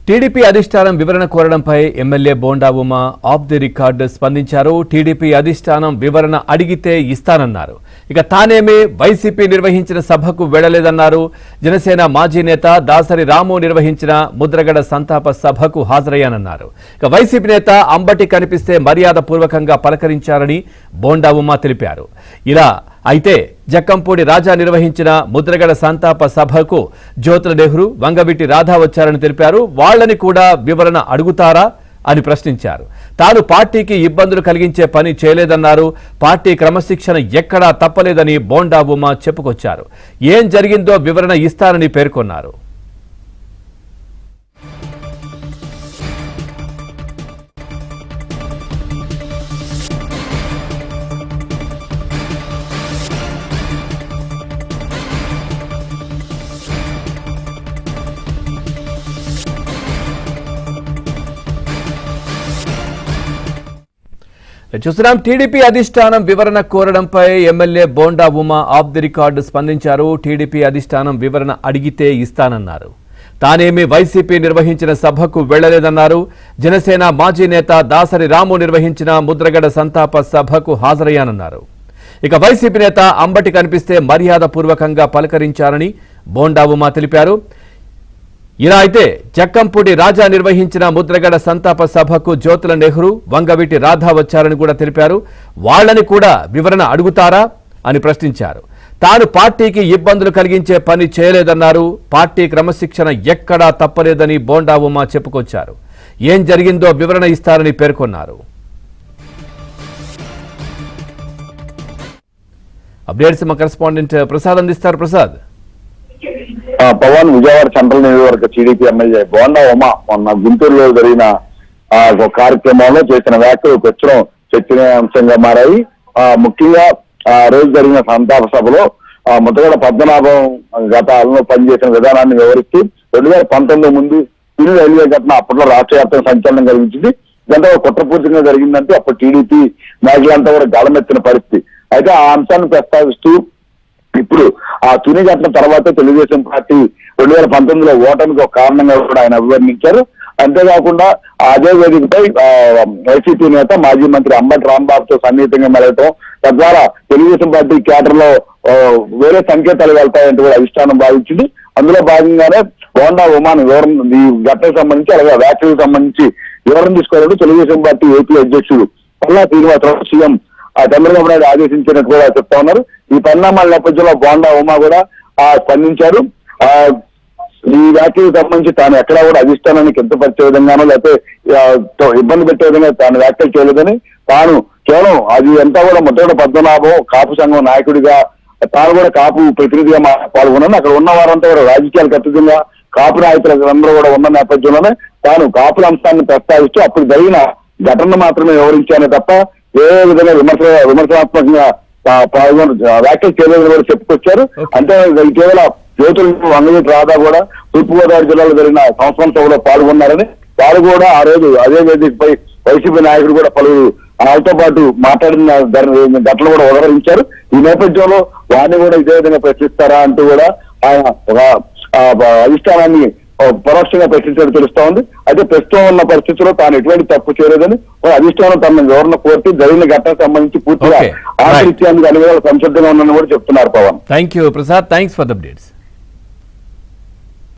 TDP అధిష్టానం వివరణ కోరడంపై MLA Bonda Uma off the record స్పందించారు. టీడీపీ అధిష్టానం వివరణ అడిగితే ఇస్తానన్నారు. ఇక తానేమీ వైసీపీ నిర్వహించిన సభకు వెళ్లలేదన్నారు. జనసేన మాజీ నేత దాసరి రాము నిర్వహించిన ముద్రగడ సంతాప సభకు హాజరయ్యానన్నారు. ఇక వైసీపీ నేత అంబటి కనిపిస్తే మర్యాదపూర్వకంగా పలకరించారని బోండా ఉమా తెలిపారు. ఇలా అయితే జక్కంపూడి రాజా నిర్వహించిన ముద్రగడ సంతాప సభకు జ్యోతుల నెహ్రూ, వంగవీటి రాధా వచ్చారని తెలిపారు. వాళ్ళని కూడా వివరణ అడుగుతారా అని ప్రశ్నించారు. తాను పార్టీకి ఇబ్బందులు కలిగించే పని చేయలేదన్నారు. పార్టీ క్రమశిక్షణ ఎక్కడా తప్పలేదని బోండా ఉమా చెప్పుకొచ్చారు. ఏం జరిగిందో వివరణ ఇస్తారని పేర్కొన్నారు. చూస్తున్నాం. టీడీపీ అధిష్టానం వివరణ కోరడంపై MLA Bonda Uma off the record స్పందించారు. టీడీపీ అధిష్టానం వివరణ అడిగితే ఇస్తానన్నారు. తానేమీ వైసీపీ నిర్వహించిన సభకు వెళ్లలేదన్నారు. జనసేన మాజీ నేత దాసరి రాము నిర్వహించిన ముద్రగడ సంతాప సభకు హాజరయ్యానన్నారు. ఇక వైసీపీ నేత అంబటి కనిపిస్తే మర్యాదపూర్వకంగా పలకరించారని బోండా ఉమా తెలిపారు. ఇలా అయితే జక్కంపూడి రాజా నిర్వహించిన ముద్రగడ సంతాప సభకు జ్యోతుల నెహ్రూ, వంగవీటి రాధా వచ్చారని కూడా తెలిపారు. వాళ్ళని కూడా వివరణ అడుగుతారా అని ప్రశ్నించారు. తాను పార్టీకి ఇబ్బందులు కలిగించే పని చేయలేదన్నారు. పార్టీ క్రమశిక్షణ ఎక్కడా తప్పలేదని బోండా ఉమా చెప్పుకొచ్చారు. ఏం జరిగిందో వివరణ ఇస్తారని పేర్కొన్నారు. అప్డేట్స్ మా కరెస్పాండెంట్ ప్రసాద్ అందిస్తారు. ప్రసాద్. పవన్ విజయవాడ సెంట్రల్ నియోజకవర్గ టీడీపీ ఎమ్మెల్యే బోండా ఉమా మొన్న గుంటూరులో జరిగిన కార్యక్రమంలో చేసిన వ్యాఖ్యలు ప్రచురం చర్చనీయాంశంగా మారాయి. ముఖ్యంగా రోజు జరిగిన సంతాప సభలో ముద్రగడ పద్మనాభం గతాలను పనిచేసిన విధానాన్ని వివరిస్తూ 2019 ముందు తిరు రైల్వే ఘటన అప్పట్లో రాష్ట్ర వ్యాప్తంగా సంచలనం కలిగించింది. ఇదంతా కుట్రపూర్తిగా జరిగిందంటే అప్పుడు టీడీపీ నాయకులంతా కూడా గళమెత్తిన పరిస్థితి. అయితే ఆ అంశాన్ని ప్రస్తావిస్తూ ఇప్పుడు ఆ తుని ఘటన తర్వాత తెలుగుదేశం పార్టీ 2019లో ఓటమికి ఒక కారణంగా కూడా ఆయన అభివర్ణించారు. అంతేకాకుండా అదే వేదికపై వైసీపీ నేత మాజీ మంత్రి అంబటి రాంబాబుతో సన్నిహితంగా మెలగటం, తద్వారా తెలుగుదేశం పార్టీ కేడర్ లో వేరే సంకేతాలు వెళ్తాయంటూ కూడా అధిష్టానం భావించింది. అందులో భాగంగానే బోండా ఉమాను వివరణ ఈ ఘటనకు సంబంధించి అలాగే వ్యాఖ్యలకు సంబంధించి వివరణ తీసుకోవాలంటూ తెలుగుదేశం పార్టీ ఏపీ అధ్యక్షుడు పల్లా శ్రీనివాసరావు సీఎం చంద్రబాబు నాయుడు ఆదేశించినట్టు కూడా చెప్తా ఉన్నారు. ఈ పరిణామాల నేపథ్యంలో బోండా ఉమా కూడా స్పందించారు. ఈ వ్యాఖ్యలకు సంబంధించి తాను ఎక్కడా కూడా అధిష్టానానికి కించపరిచే విధంగానో లేకపోతే ఇబ్బంది పెట్టే విధంగా తాను వ్యాఖ్యలు చేయలేదని, తాను కేవలం అది అంతా కూడా ముద్రగడ పద్మనాభం కాపు సంఘం నాయకుడిగా తాను కూడా కాపు ప్రతినిధిగా పాల్గొన్నాను. అక్కడ ఉన్న వారంతా కూడా రాజకీయాలకు అతీతంగా కాపు నాయకులు అందరూ కూడా ఉన్న నేపథ్యంలోనే తాను కాపుల అంశాన్ని ప్రస్తావిస్తూ అప్పుడు జరిగిన ఘటన మాత్రమే వివరించానే తప్ప ఏ విధంగా విమర్శనాత్మకంగా వ్యాఖ్యలు చేయలేదని కూడా చెప్పుకొచ్చారు. అంటే ఇటీవల జ్యోతుల వంగవీటి రాధా కూడా తూర్పుగోదావరి జిల్లాలో జరిగిన సంవత్సరం సభలో పాల్గొన్నారని, వారు కూడా ఆ రోజు అదే వేదికపై వైసీపీ నాయకుడు కూడా పలువురు వాళ్ళతో పాటు మాట్లాడిన ఘటనలు కూడా ఉదహరించారు. ఈ నేపథ్యంలో వారిని కూడా ఇదే విధంగా ప్రశ్నిస్తారా అంటూ కూడా ఆయన ఒక అధిష్టానాన్ని పరోక్షంగా ప్రశ్నించడం తెలుస్తా ఉంది. అయితే ప్రస్తుతం ఉన్న పరిస్థితుల్లో తాను ఎటువంటి తప్పు చేయలేదని అధిష్టానం తన వివరణ కోర్టు జరిగిన ఘటనకు సంబంధించి పూర్తిగా ఆచరించేందుకు అన్ని సంసిద్ధంగా ఉందని కూడా చెప్తున్నారు. Pavan. Thank you Prasad. Thanks for the updates.